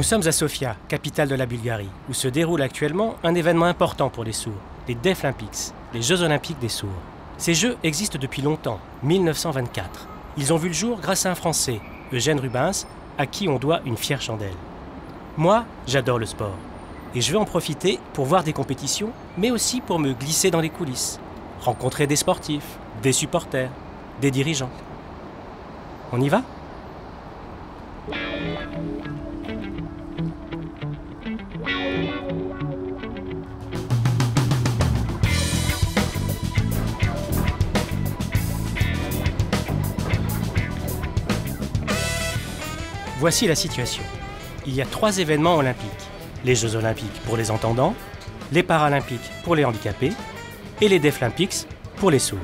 Nous sommes à Sofia, capitale de la Bulgarie, où se déroule actuellement un événement important pour les sourds, les Deaflympics, les Jeux Olympiques des sourds. Ces Jeux existent depuis longtemps, 1924. Ils ont vu le jour grâce à un Français, Eugène Rubens, à qui on doit une fière chandelle. Moi, j'adore le sport. Et je veux en profiter pour voir des compétitions, mais aussi pour me glisser dans les coulisses, rencontrer des sportifs, des supporters, des dirigeants. On y va ? Voici la situation. Il y a 3 événements olympiques. Les Jeux Olympiques pour les entendants, les Paralympiques pour les handicapés et les Deaflympics pour les sourds.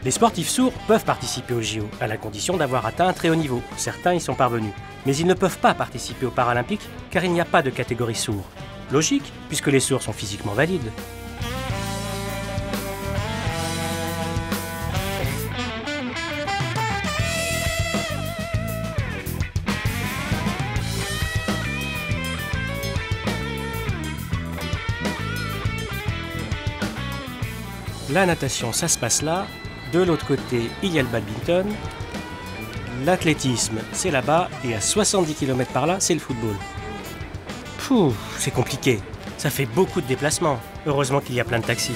Les sportifs sourds peuvent participer aux JO, à la condition d'avoir atteint un très haut niveau. Certains y sont parvenus. Mais ils ne peuvent pas participer aux Paralympiques car il n'y a pas de catégorie sourd. Logique, puisque les sourds sont physiquement valides. La natation, ça se passe là. De l'autre côté, il y a le badminton. L'athlétisme, c'est là-bas. Et à 70 km par là, c'est le football. Pouh, c'est compliqué. Ça fait beaucoup de déplacements. Heureusement qu'il y a plein de taxis.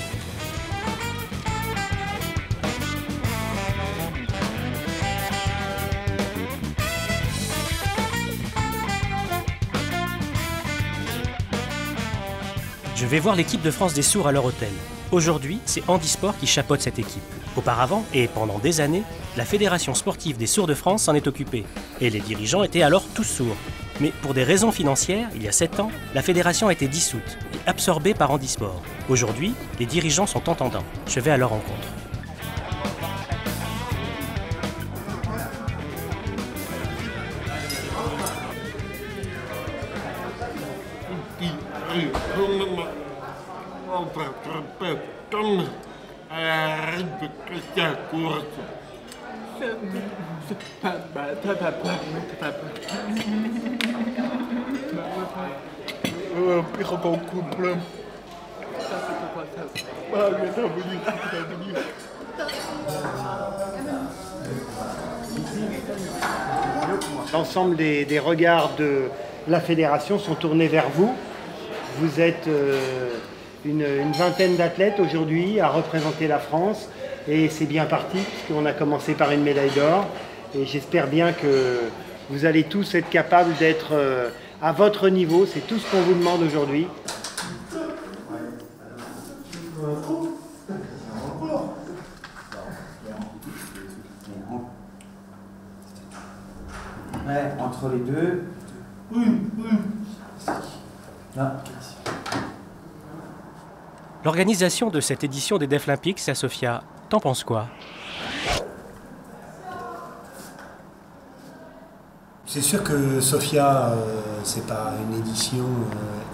Je vais voir l'équipe de France des sourds à leur hôtel. Aujourd'hui, c'est Handisport qui chapeaute cette équipe. Auparavant, et pendant des années, la Fédération sportive des sourds de France s'en est occupée. Et les dirigeants étaient alors tous sourds. Mais pour des raisons financières, il y a 7 ans, la fédération a été dissoute et absorbée par Handisport. Aujourd'hui, les dirigeants sont entendants. Je vais à leur rencontre. L'ensemble des regards de la fédération sont tournés vers vous. Vous êtes une vingtaine d'athlètes aujourd'hui à représenter la France et c'est bien parti puisqu'on a commencé par une médaille d'or et j'espère bien que vous allez tous être capables d'être à votre niveau, c'est tout ce qu'on vous demande aujourd'hui. Ouais, entre les deux. Là. L'organisation de cette édition des Deaflympics à Sofia, t'en penses quoi ? C'est sûr que Sofia, c'est pas une édition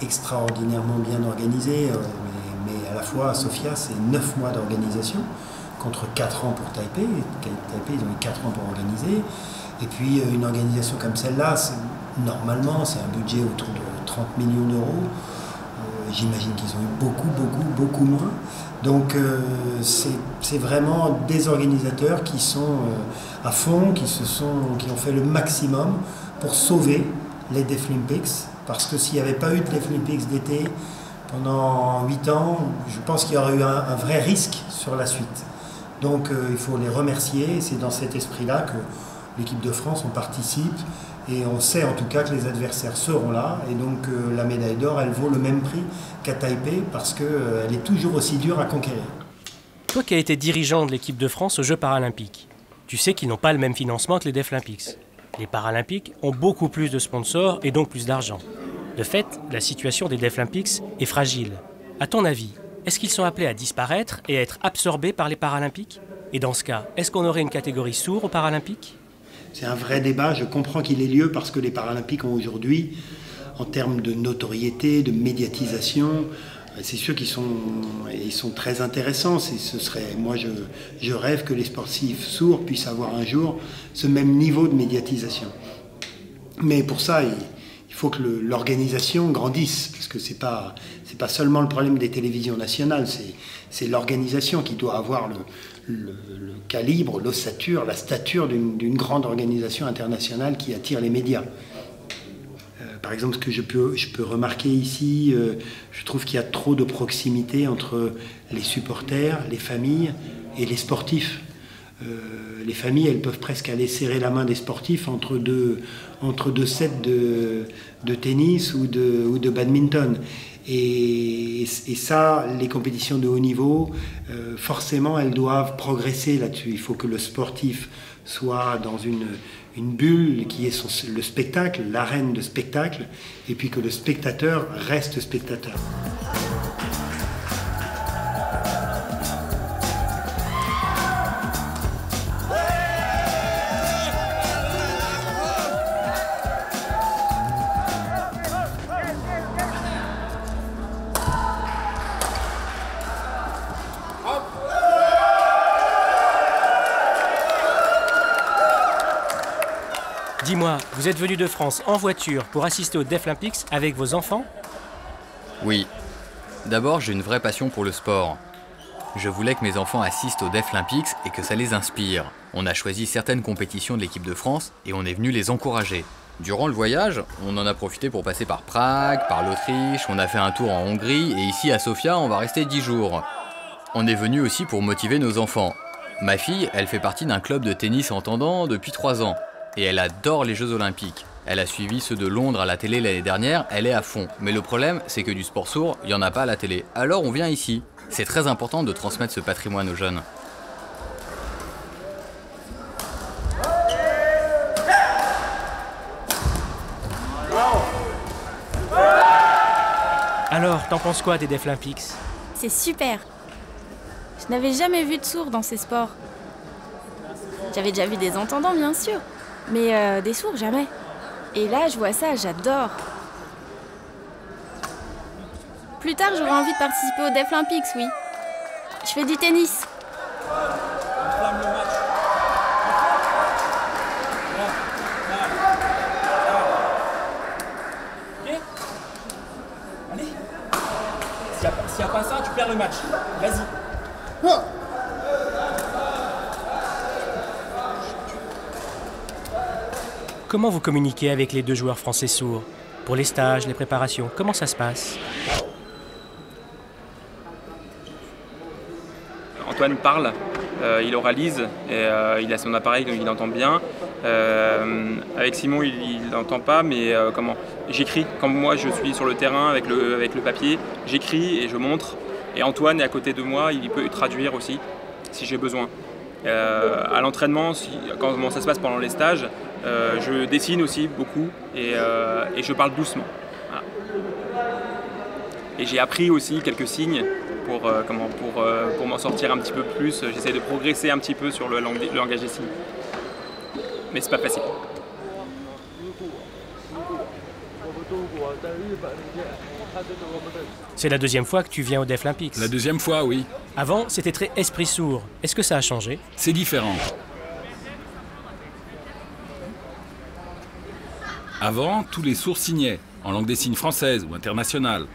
extraordinairement bien organisée, mais à la fois Sofia, c'est 9 mois d'organisation contre 4 ans pour Taipei. Taipei, ils ont eu 4 ans pour organiser. Et puis une organisation comme celle-là, normalement, c'est un budget autour de 30 millions d'euros. J'imagine qu'ils ont eu beaucoup moins. Donc c'est vraiment des organisateurs qui sont à fond, qui ont fait le maximum pour sauver les Deaflympics. Parce que s'il n'y avait pas eu de Deaflympics d'été pendant 8 ans, je pense qu'il y aurait eu un vrai risque sur la suite. Donc il faut les remercier. Et c'est dans cet esprit-là que l'équipe de France, on participe. Et on sait en tout cas que les adversaires seront là. Et donc la médaille d'or, elle vaut le même prix qu'à Taipei parce qu'elle est toujours aussi dure à conquérir. Toi qui as été dirigeant de l'équipe de France aux Jeux Paralympiques, tu sais qu'ils n'ont pas le même financement que les Deaflympics. Les Paralympiques ont beaucoup plus de sponsors et donc plus d'argent. De fait, la situation des Deaflympics est fragile. À ton avis, est-ce qu'ils sont appelés à disparaître et à être absorbés par les Paralympiques ? Et dans ce cas, est-ce qu'on aurait une catégorie sourd aux Paralympiques ? C'est un vrai débat, je comprends qu'il ait lieu parce que les Paralympiques ont aujourd'hui, en termes de notoriété, de médiatisation, c'est sûr qu'ils sont très intéressants. Moi, je rêve que les sportifs sourds puissent avoir un jour ce même niveau de médiatisation. Mais pour ça, il faut que l'organisation grandisse, parce que c'est pas seulement le problème des télévisions nationales, c'est l'organisation qui doit avoir le calibre, l'ossature, la stature d'une grande organisation internationale qui attire les médias. Par exemple, ce que je peux remarquer ici, je trouve qu'il y a trop de proximité entre les supporters, les familles et les sportifs. Les familles, elles peuvent presque aller serrer la main des sportifs entre deux sets de tennis ou de badminton. Et ça, les compétitions de haut niveau, forcément, elles doivent progresser là-dessus. Il faut que le sportif soit dans une bulle qui est le spectacle, l'arène de spectacle, et puis que le spectateur reste spectateur. Dis-moi, vous êtes venu de France en voiture pour assister aux Deaflympics avec vos enfants? Oui. D'abord, j'ai une vraie passion pour le sport. Je voulais que mes enfants assistent aux Deaflympics et que ça les inspire. On a choisi certaines compétitions de l'équipe de France et on est venu les encourager. Durant le voyage, on en a profité pour passer par Prague, par l'Autriche, on a fait un tour en Hongrie et ici à Sofia, on va rester 10 jours. On est venu aussi pour motiver nos enfants. Ma fille, elle fait partie d'un club de tennis entendant depuis 3 ans. Et elle adore les Jeux Olympiques. Elle a suivi ceux de Londres à la télé l'année dernière, elle est à fond. Mais le problème, c'est que du sport sourd, il n'y en a pas à la télé. Alors on vient ici. C'est très important de transmettre ce patrimoine aux jeunes. Alors, t'en penses quoi des Deaflympics? C'est super. Je n'avais jamais vu de sourds dans ces sports. J'avais déjà vu des entendants, bien sûr. Mais des sourds, jamais. Et là, je vois ça, j'adore. Plus tard, j'aurai envie de participer aux Deaflympics, oui. Je fais du tennis. Allez. S'il n'y a pas ça, tu perds le match. Vas-y. Comment vous communiquez avec les 2 joueurs français sourds? Pour les stages, les préparations, comment ça se passe? Antoine parle, il oralise, et il a son appareil donc il entend bien. Avec Simon, il n'entend pas, mais j'écris. Quand moi je suis sur le terrain avec le papier, j'écris et je montre. Et Antoine est à côté de moi, il peut traduire aussi si j'ai besoin. À l'entraînement, comment ça se passe pendant les stages, je dessine aussi beaucoup et je parle doucement. Voilà. Et j'ai appris aussi quelques signes pour m'en sortir un petit peu plus. J'essaie de progresser un petit peu sur le langage des signes. Mais c'est pas facile. C'est la 2e fois que tu viens aux Deaflympics. La 2e fois, oui. Avant, c'était très esprit sourd. Est-ce que ça a changé? C'est différent. Avant, tous les sourds signaient, en langue des signes française ou internationale.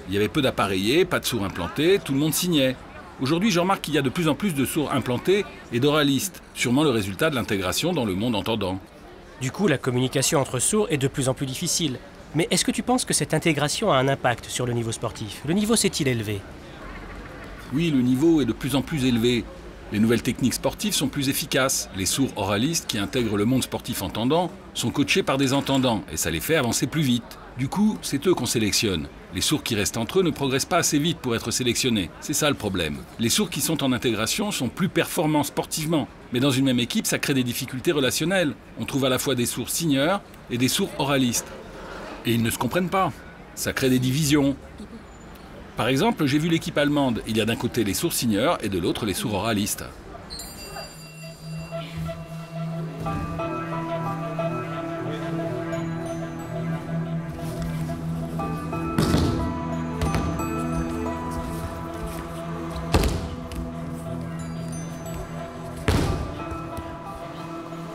Il y avait peu d'appareillés, pas de sourds implantés, tout le monde signait. Aujourd'hui, je remarque qu'il y a de plus en plus de sourds implantés et d'oralistes, sûrement le résultat de l'intégration dans le monde entendant. Du coup, la communication entre sourds est de plus en plus difficile. Mais est-ce que tu penses que cette intégration a un impact sur le niveau sportif? Le niveau s'est-il élevé? Oui, le niveau est de plus en plus élevé. Les nouvelles techniques sportives sont plus efficaces. Les sourds oralistes qui intègrent le monde sportif entendant sont coachés par des entendants et ça les fait avancer plus vite. Du coup, c'est eux qu'on sélectionne. Les sourds qui restent entre eux ne progressent pas assez vite pour être sélectionnés. C'est ça le problème. Les sourds qui sont en intégration sont plus performants sportivement. Mais dans une même équipe, ça crée des difficultés relationnelles. On trouve à la fois des sourds signeurs et des sourds oralistes. Et ils ne se comprennent pas. Ça crée des divisions. Par exemple, j'ai vu l'équipe allemande. Il y a d'un côté les sourds signeurs et de l'autre les sourds oralistes.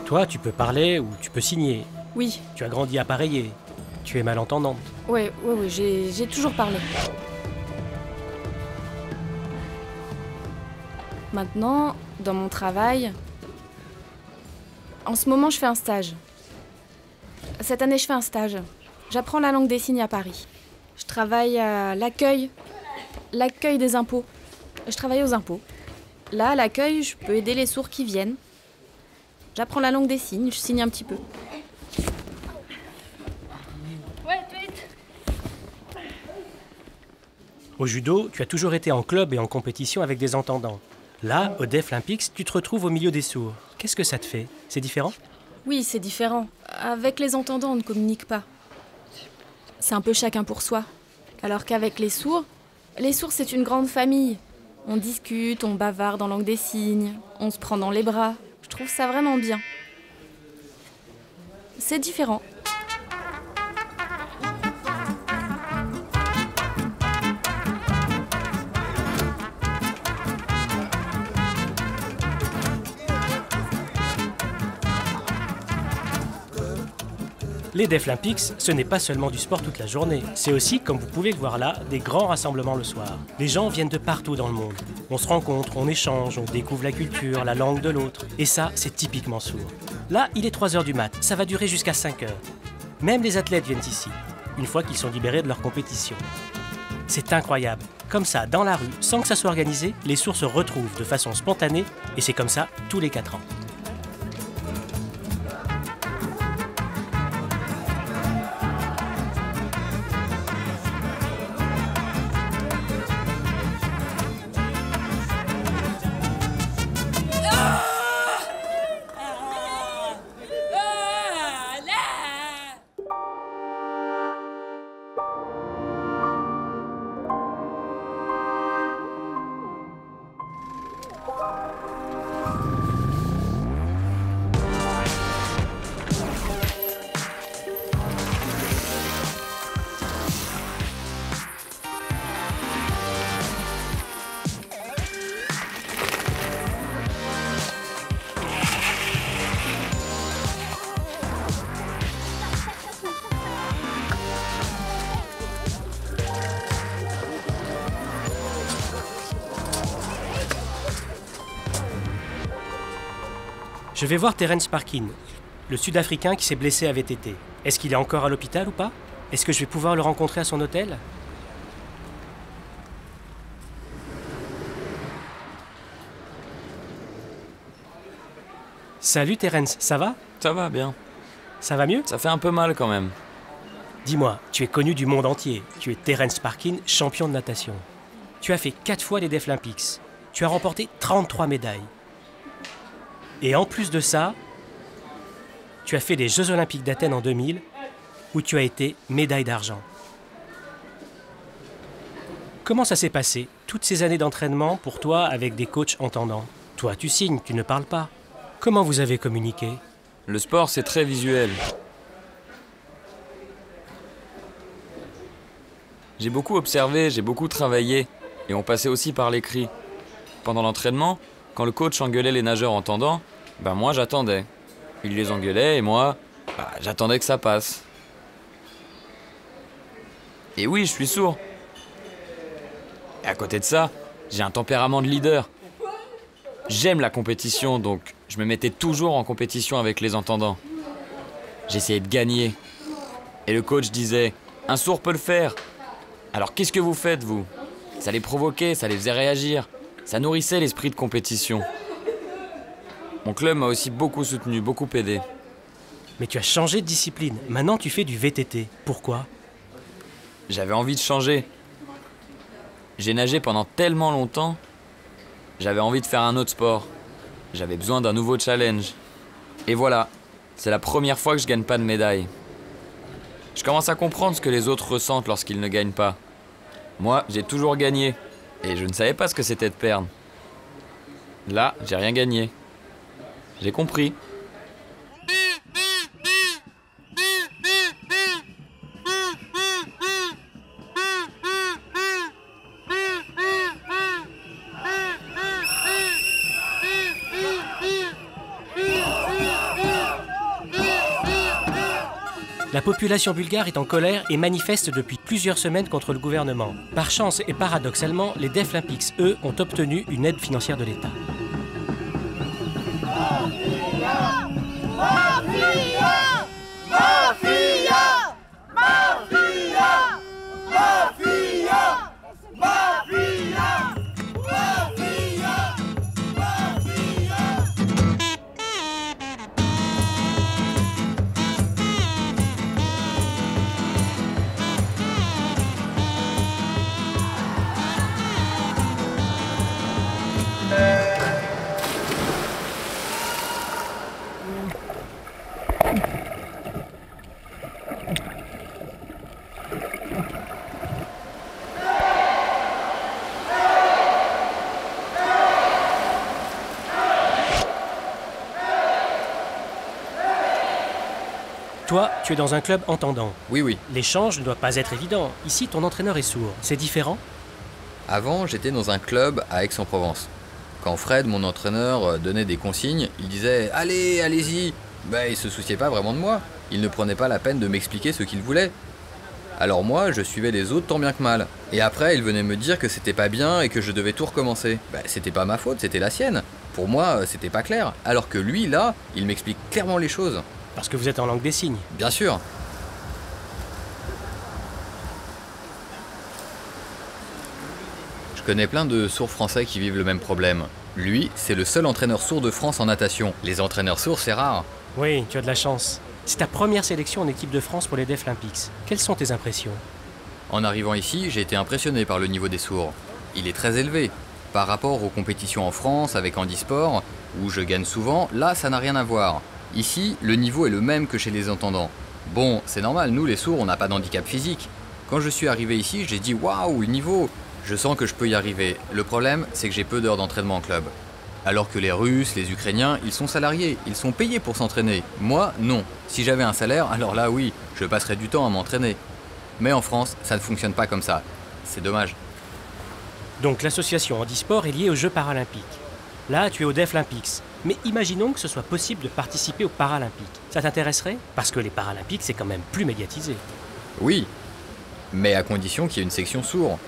Toi, tu peux parler ou tu peux signer. Oui, Tu as grandi appareillé. tu es malentendante. Ouais, j'ai toujours parlé. Maintenant, dans mon travail, en ce moment, je fais un stage. Cette année, je fais un stage. J'apprends la langue des signes à Paris. Je travaille à l'accueil des impôts. Je travaille aux impôts. Là, à l'accueil, je peux aider les sourds qui viennent. J'apprends la langue des signes, je signe un petit peu. Au judo, tu as toujours été en club et en compétition avec des entendants. Là, au Deaflympics, tu te retrouves au milieu des sourds. Qu'est-ce que ça te fait? C'est différent? Oui, c'est différent. Avec les entendants, on ne communique pas. C'est un peu chacun pour soi. Alors qu'avec les sourds, c'est une grande famille. On discute, on bavarde en langue des signes, on se prend dans les bras. Je trouve ça vraiment bien. C'est différent. Les Deaflympics, ce n'est pas seulement du sport toute la journée. C'est aussi, comme vous pouvez le voir là, des grands rassemblements le soir. Les gens viennent de partout dans le monde. On se rencontre, on échange, on découvre la culture, la langue de l'autre. Et ça, c'est typiquement sourd. Là, il est 3h du mat, ça va durer jusqu'à 5h. Même les athlètes viennent ici, une fois qu'ils sont libérés de leur compétition. C'est incroyable. Comme ça, dans la rue, sans que ça soit organisé, les sourds se retrouvent de façon spontanée, et c'est comme ça tous les 4 ans. Je vais voir Terence Parkin, le Sud-Africain qui s'est blessé à VTT. Est-ce qu'il est encore à l'hôpital ou pas? Est-ce que je vais pouvoir le rencontrer à son hôtel? Salut Terence, ça va? Ça va bien. Ça va mieux? Ça fait un peu mal quand même. Dis-moi, tu es connu du monde entier. Tu es Terence Parkin, champion de natation. Tu as fait 4 fois les Deaflympics. Tu as remporté 33 médailles. Et en plus de ça, tu as fait les Jeux Olympiques d'Athènes en 2000, où tu as été médaille d'argent. Comment ça s'est passé, toutes ces années d'entraînement pour toi avec des coachs entendants? Toi, tu signes, tu ne parles pas. Comment vous avez communiqué? Le sport, c'est très visuel. J'ai beaucoup observé, j'ai beaucoup travaillé, et on passait aussi par l'écrit. Pendant l'entraînement, quand le coach engueulait les nageurs entendants, moi j'attendais. Il les engueulait et moi, j'attendais que ça passe. Et oui, je suis sourd. Et à côté de ça, j'ai un tempérament de leader. J'aime la compétition, donc je me mettais toujours en compétition avec les entendants. J'essayais de gagner. Et le coach disait, un sourd peut le faire. Alors qu'est-ce que vous faites, vous? Ça les provoquait, ça les faisait réagir. Ça nourrissait l'esprit de compétition. Mon club m'a aussi beaucoup soutenu, beaucoup aidé. Mais tu as changé de discipline. Maintenant, tu fais du VTT. Pourquoi? J'avais envie de changer. J'ai nagé pendant tellement longtemps. J'avais envie de faire un autre sport. J'avais besoin d'un nouveau challenge. Et voilà, c'est la première fois que je gagne pas de médaille. Je commence à comprendre ce que les autres ressentent lorsqu'ils ne gagnent pas. Moi, j'ai toujours gagné. Et je ne savais pas ce que c'était de perdre. Là, j'ai rien gagné. J'ai compris. La population bulgare est en colère et manifeste depuis plusieurs semaines contre le gouvernement. Par chance et paradoxalement, les Deaflympics, eux, ont obtenu une aide financière de l'État. Toi, tu es dans un club entendant. Oui, oui. L'échange ne doit pas être évident. Ici, ton entraîneur est sourd. C'est différent? Avant, j'étais dans un club à Aix-en-Provence. Quand Fred, mon entraîneur, donnait des consignes, il disait « Allez, allez-y !» Il se souciait pas vraiment de moi. Il ne prenait pas la peine de m'expliquer ce qu'il voulait. Alors moi, je suivais les autres tant bien que mal. Et après, il venait me dire que c'était pas bien et que je devais tout recommencer. C'était pas ma faute, c'était la sienne. Pour moi, c'était pas clair. Alors que lui, là, il m'explique clairement les choses. Parce que vous êtes en langue des signes. Bien sûr. Je connais plein de sourds français qui vivent le même problème. Lui, c'est le seul entraîneur sourd de France en natation. Les entraîneurs sourds, c'est rare. Oui, tu as de la chance. C'est ta première sélection en équipe de France pour les Deaflympics. Quelles sont tes impressions? En arrivant ici, j'ai été impressionné par le niveau des sourds. Il est très élevé. Par rapport aux compétitions en France avec handisport, où je gagne souvent, là, ça n'a rien à voir. Ici, le niveau est le même que chez les entendants. Bon, c'est normal, nous les sourds, on n'a pas d'handicap physique. Quand je suis arrivé ici, j'ai dit « Waouh, le niveau !» Je sens que je peux y arriver. Le problème, c'est que j'ai peu d'heures d'entraînement en club. Alors que les Russes, les Ukrainiens, ils sont salariés, ils sont payés pour s'entraîner. Moi, non. Si j'avais un salaire, alors là, oui, je passerais du temps à m'entraîner. Mais en France, ça ne fonctionne pas comme ça. C'est dommage. Donc l'association handisport est liée aux Jeux paralympiques. Là, tu es aux Deaflympics. Mais imaginons que ce soit possible de participer aux Paralympiques. Ça t'intéresserait? Parce que les Paralympiques, c'est quand même plus médiatisé. Oui, mais à condition qu'il y ait une section sourd.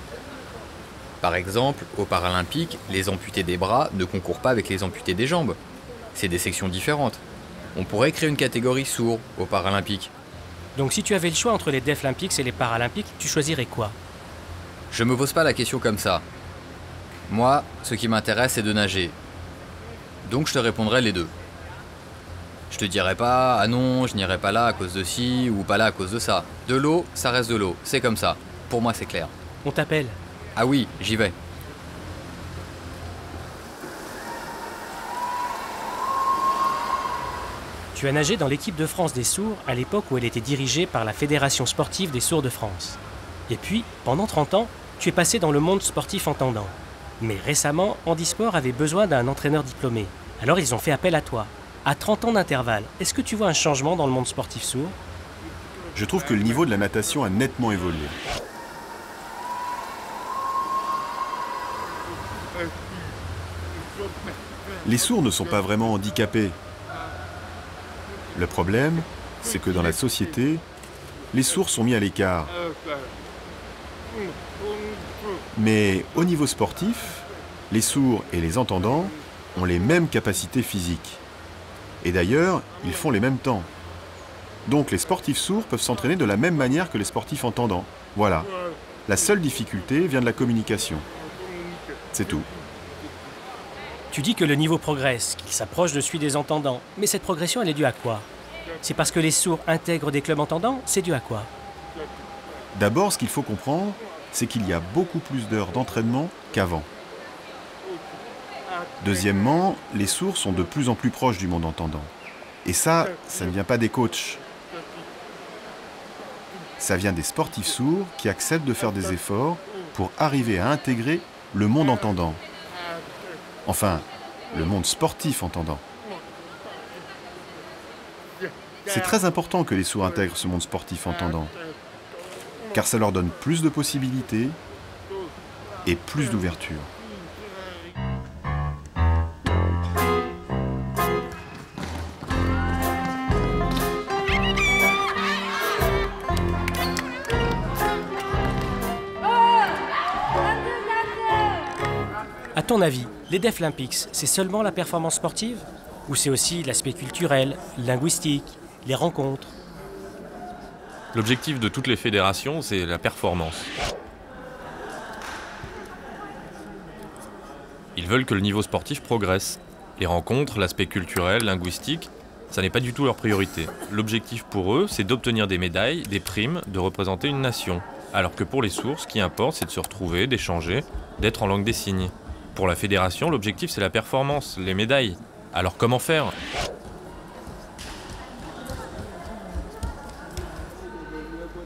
Par exemple, aux Paralympiques, les amputés des bras ne concourent pas avec les amputés des jambes. C'est des sections différentes. On pourrait créer une catégorie sourd aux Paralympiques. Donc si tu avais le choix entre les Deaflympics et les Paralympiques, tu choisirais quoi? Je me pose pas la question comme ça. Moi, ce qui m'intéresse, c'est de nager. Donc je te répondrai les deux. Je te dirai pas « Ah non, je n'irai pas là à cause de ci ou pas là à cause de ça ». De l'eau, ça reste de l'eau. C'est comme ça. Pour moi, c'est clair. On t'appelle? Ah oui, j'y vais. Tu as nagé dans l'équipe de France des sourds à l'époque où elle était dirigée par la Fédération sportive des sourds de France. Et puis, pendant 30 ans, tu es passé dans le monde sportif entendant. Mais récemment, Handisport avait besoin d'un entraîneur diplômé. Alors ils ont fait appel à toi. À 30 ans d'intervalle, est-ce que tu vois un changement dans le monde sportif sourd? Je trouve que le niveau de la natation a nettement évolué. Les sourds ne sont pas vraiment handicapés. Le problème, c'est que dans la société, les sourds sont mis à l'écart. Mais au niveau sportif, les sourds et les entendants ont les mêmes capacités physiques. Et d'ailleurs, ils font les mêmes temps. Donc les sportifs sourds peuvent s'entraîner de la même manière que les sportifs entendants. Voilà. La seule difficulté vient de la communication. C'est tout. Tu dis que le niveau progresse, qu'il s'approche de celui des entendants. Mais cette progression, elle est due à quoi? C'est parce que les sourds intègrent des clubs entendants? C'est dû à quoi? D'abord, ce qu'il faut comprendre, c'est qu'il y a beaucoup plus d'heures d'entraînement qu'avant. Deuxièmement, les sourds sont de plus en plus proches du monde entendant. Et ça ne vient pas des coachs. Ça vient des sportifs sourds qui acceptent de faire des efforts pour arriver à intégrer le monde entendant. Enfin, le monde sportif entendant. C'est très important que les sourds intègrent ce monde sportif entendant, car ça leur donne plus de possibilités et plus d'ouverture. ton avis, les Deaflympics, c'est seulement la performance sportive? Ou c'est aussi l'aspect culturel, linguistique, les rencontres? L'objectif de toutes les fédérations, c'est la performance. Ils veulent que le niveau sportif progresse. Les rencontres, l'aspect culturel, linguistique, ça n'est pas du tout leur priorité. L'objectif pour eux, c'est d'obtenir des médailles, des primes, de représenter une nation. Alors que pour les sourds, ce qui importe, c'est de se retrouver, d'échanger, d'être en langue des signes. Pour la fédération, l'objectif, c'est la performance, les médailles. Alors comment faire ?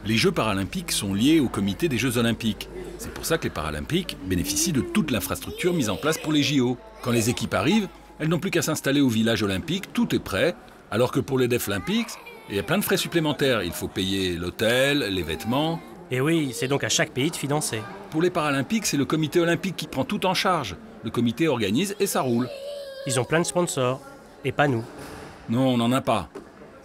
Les Jeux paralympiques sont liés au comité des Jeux olympiques. C'est pour ça que les Paralympiques bénéficient de toute l'infrastructure mise en place pour les JO. Quand les équipes arrivent, elles n'ont plus qu'à s'installer au village olympique, tout est prêt. Alors que pour les Deaflympics, il y a plein de frais supplémentaires. Il faut payer l'hôtel, les vêtements. Et oui, c'est donc à chaque pays de financer. Pour les Paralympiques, c'est le comité olympique qui prend tout en charge. Le comité organise et ça roule. Ils ont plein de sponsors, et pas nous. Non, on n'en a pas.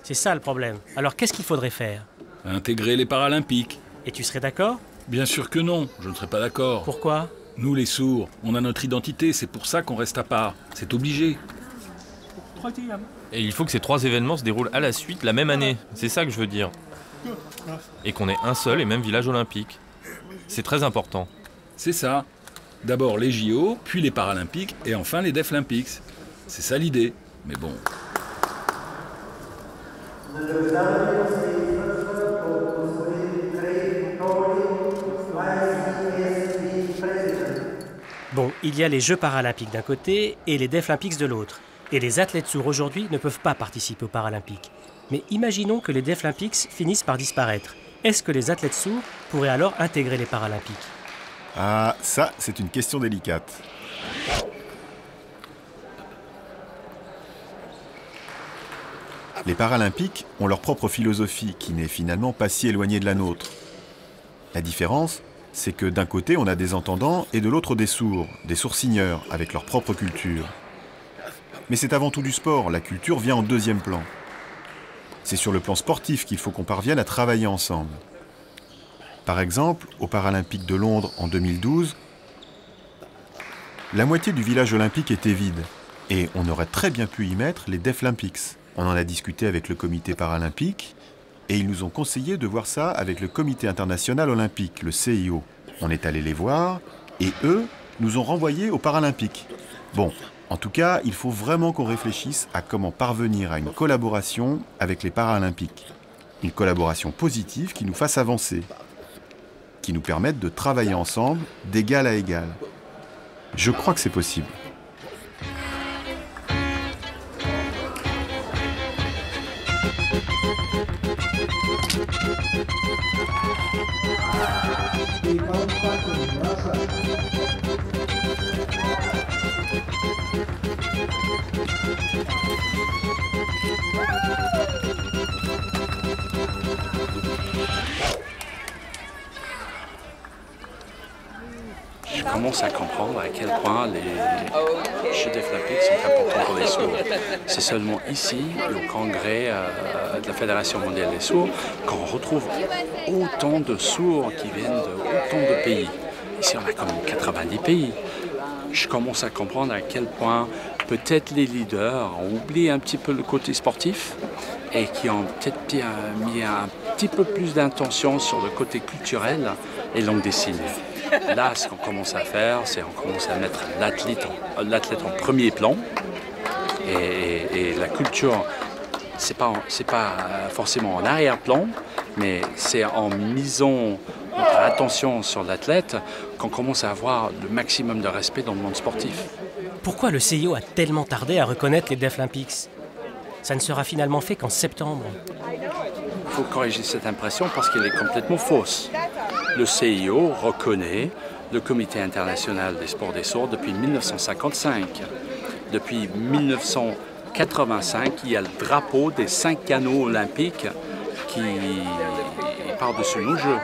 C'est ça le problème. Alors qu'est-ce qu'il faudrait faire? Intégrer les Paralympiques. Et tu serais d'accord? Bien sûr que non, je ne serais pas d'accord. Pourquoi? Nous les sourds, on a notre identité, c'est pour ça qu'on reste à part. C'est obligé. Et il faut que ces 3 événements se déroulent à la suite la même année. C'est ça que je veux dire. Et qu'on ait un seul et même village olympique. C'est très important. C'est ça. D'abord les JO, puis les Paralympiques, et enfin les Deaflympics. C'est ça l'idée. Mais bon... Bon, il y a les Jeux paralympiques d'un côté et les Deaflympics de l'autre. Et les athlètes sourds aujourd'hui ne peuvent pas participer aux Paralympiques. Mais imaginons que les Deaflympics finissent par disparaître. Est-ce que les athlètes sourds pourraient alors intégrer les Paralympiques? Ah, ça, c'est une question délicate. Les Paralympiques ont leur propre philosophie qui n'est finalement pas si éloignée de la nôtre. La différence, c'est que d'un côté, on a des entendants et de l'autre des sourds-signeurs avec leur propre culture. Mais c'est avant tout du sport, la culture vient en deuxième plan. C'est sur le plan sportif qu'il faut qu'on parvienne à travailler ensemble. Par exemple, aux Paralympiques de Londres en 2012, la moitié du village olympique était vide et on aurait très bien pu y mettre les Deaflympics. On en a discuté avec le comité paralympique et ils nous ont conseillé de voir ça avec le comité international olympique, le CIO. On est allé les voir et eux nous ont renvoyés aux Paralympiques. Bon, en tout cas, il faut vraiment qu'on réfléchisse à comment parvenir à une collaboration avec les Paralympiques. Une collaboration positive qui nous fasse avancer, qui nous permette de travailler ensemble d'égal à égal. Je crois que c'est possible. Je commence à comprendre à quel point les Jeux Deaflympiques sont importants pour les sourds. C'est seulement ici, au congrès de la Fédération mondiale des sourds, qu'on retrouve autant de sourds qui viennent de autant de pays. Ici, on a quand même 90 pays. Je commence à comprendre à quel point peut-être les leaders ont oublié un petit peu le côté sportif et qui ont peut-être mis un petit peu plus d'intention sur le côté culturel et langue des signes. Là, ce qu'on commence à faire, c'est qu'on commence à mettre l'athlète en premier plan. Et la culture, c'est pas forcément en arrière-plan, mais c'est en misant notre attention sur l'athlète qu'on commence à avoir le maximum de respect dans le monde sportif. Pourquoi le CIO a tellement tardé à reconnaître les Deaflympics? Ça ne sera finalement fait qu'en septembre. Il faut corriger cette impression parce qu'elle est complètement fausse. Le CIO reconnaît le Comité international des sports des sourds depuis 1955. Depuis 1985, il y a le drapeau des 5 canaux olympiques qui par-dessus nos Jeux.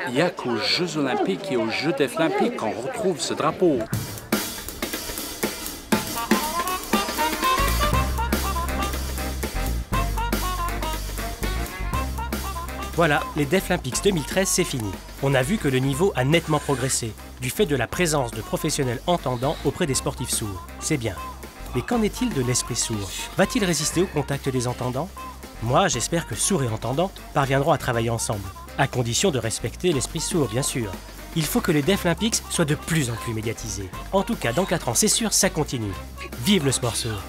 Il n'y a qu'aux Jeux olympiques et aux Jeux Deaflympiques qu'on retrouve ce drapeau. Voilà, les Deaflympics 2013, c'est fini. On a vu que le niveau a nettement progressé, du fait de la présence de professionnels entendants auprès des sportifs sourds. C'est bien. Mais qu'en est-il de l'esprit sourd? Va-t-il résister au contact des entendants? Moi, j'espère que sourds et entendants parviendront à travailler ensemble, à condition de respecter l'esprit sourd, bien sûr. Il faut que les Deaflympics soient de plus en plus médiatisés. En tout cas, dans 4 ans, c'est sûr, ça continue. Vive le sport sourd!